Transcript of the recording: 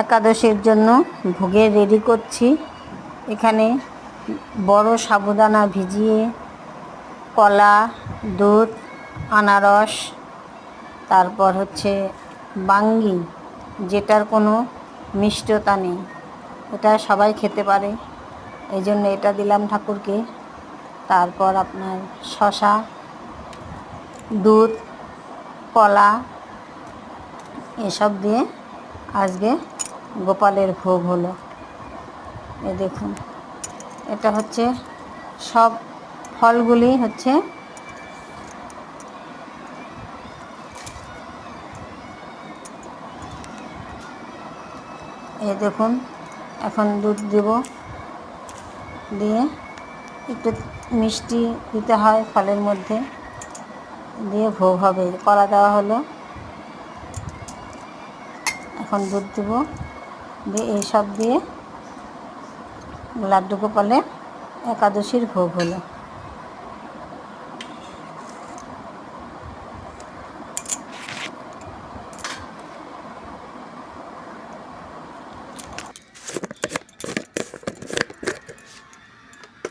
একাদশীর জন্য ভোগের রেডি করছি। এখানে বড় সাবুদানা ভিজিয়ে কলা, দুধ, আনারস, তারপর হচ্ছে বাঙ্গি, যেটার কোনো মিষ্টতা নেই, এটা সবাই খেতে পারে, এই জন্য এটা দিলাম ঠাকুরকে। তারপর আপনার শসা, দুধ, কলা এসব দিয়ে আজকে গোপালের ভোগ হলো। এ দেখুন, এটা হচ্ছে সব ফলগুলি হচ্ছে এই দেখুন। এখন দুধ দেব, দিয়ে একটু মিষ্টি দিতে হয় ফলের মধ্যে, দিয়ে ভোগ হবে। কলা দেওয়া হলো, এখন দুধ দেবো, দিয়ে এইসব দিয়ে লাড্ডু গোপালের একাদশীর ভোগ হলো।